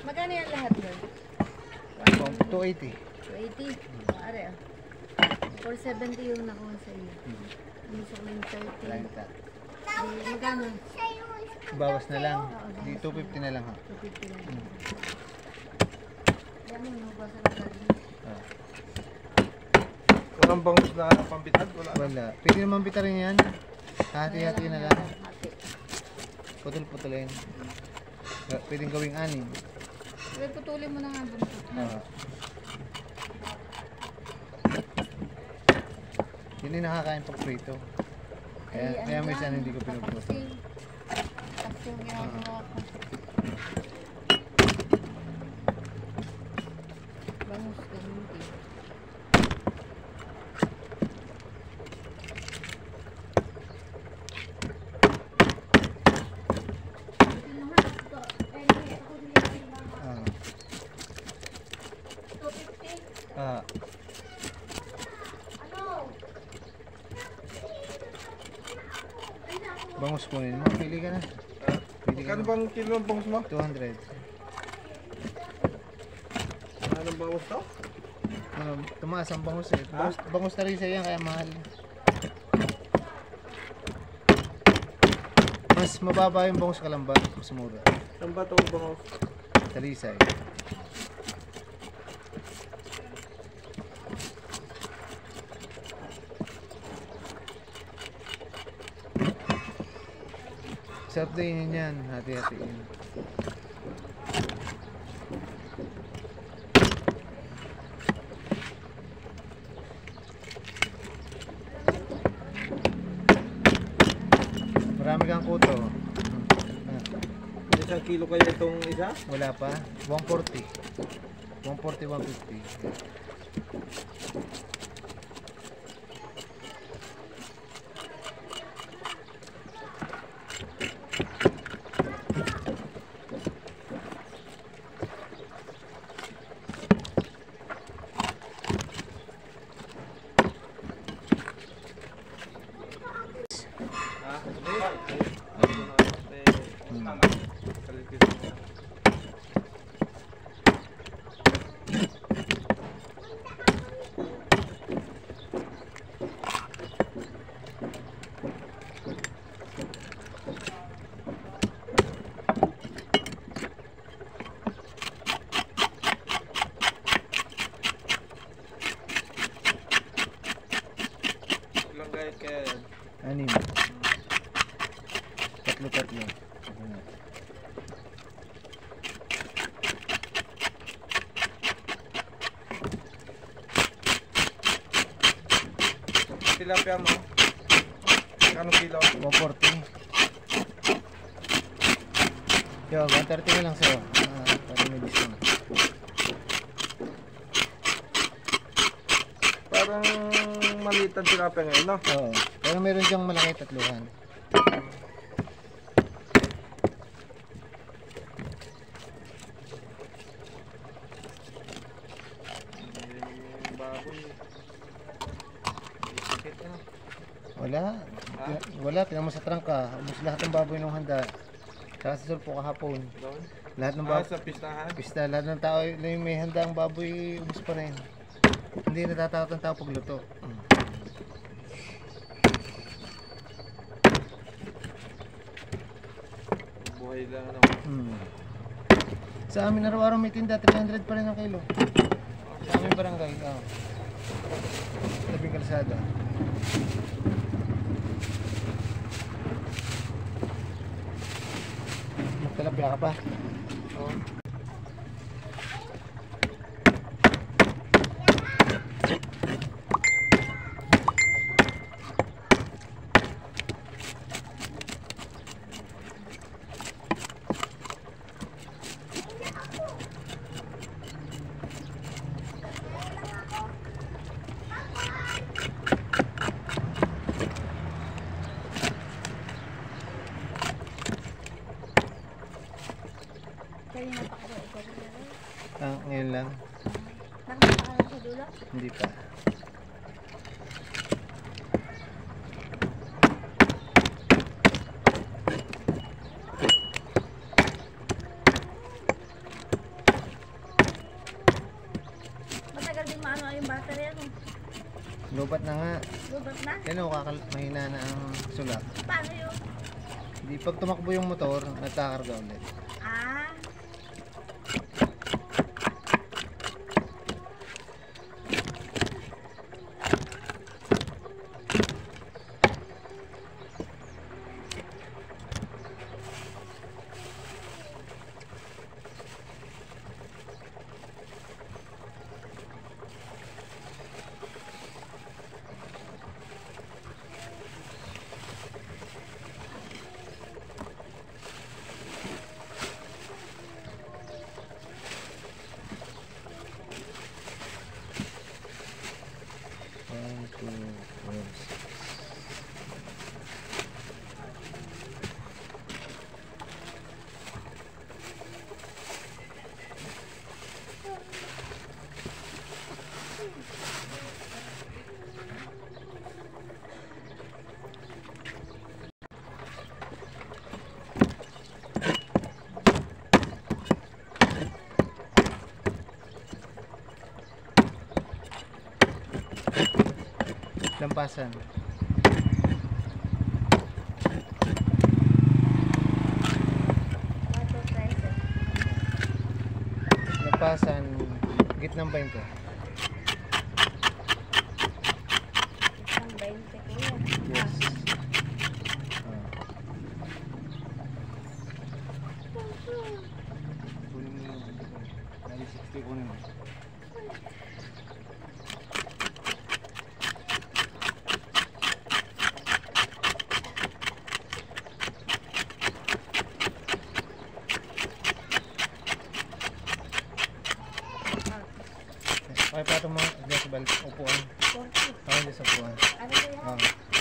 Magkano yan lahat doon? 280. 280? Are ah. 470 yung nakuha sa iyo. Yung sa 930. Magkano? Bawas na lang. Di 250 na lang ha. 250 lang. Yan mo, nabawasan na lang. Walang bangus na pambitag? Wala. Pwede naman bita rin yan. Hati-hati na lang. Putol-putulin. Pwedeng gawing anim. Pwede putulin mo na nga buntot. Yun yung nakakain pag prito. Kaya may isa hindi ko pinuputo. Tapos yung ginagawa ko. Bangus, ganun din. Bangus kunin mo, pili ka na. Magkano bang kilo ng bangus mo? 200. Anong bangus to? Tumaas ang bangus eh. Bangus na rin siya yan, kaya mahal. Mas mababa yung bangus kalamba, mas mura. Saan ba itong bangus? Talisay. Sarap din yan, hati-hatiin. Marami kang kuto. Isang kilo kaya itong isa? Wala pa. 140. 140, 150. Ilang gayet kaya yan? Anim. Tatlo-tatlo. Tilapia mo? Anong kilo? 140. Yo, 130 na lang sa'yo. Para may discount. Parang maliit ang tilapia ngayon, no? Oo. Pero meron diyang malaki, tatluhan. Baboy. Sakit ano? Wala. Wala. Tingnan mo sa trangka. Ubus lahat ng baboy nung handa. Saka sa sulpo kahapon. Doon? Lahat ng baboy. Sa pistahan? Pista. Lahat ng tao na yung may handa ang baboy, ubus pa rin. Hindi natatakot ng tao pagluto. Buhay lang ano. Sa amin araw-araw may tinda, 300 pa rin ang kilo. Sa aming barangay. Tabing kalsada. Magtalapya ka pa? Oo. Kanina pa ako ikaw na. Ngayon lang. Nakakaalam sa dulo? Hindi pa. Lubat na nga. Lubat na? Yan o, mahina na ang sulak. Paano yun? Di pag tumakbo yung motor, nagkakarga ulit. Ah. One, two, four, six. Lampasan. Lampasan, gitnang 20. Isang 20 kuya. Yes. Kunin mo yung 60 kunin mo. Okay pa itong mga decibel upuan. 40. Okay, sa upuan. Ano ba yan? Ah.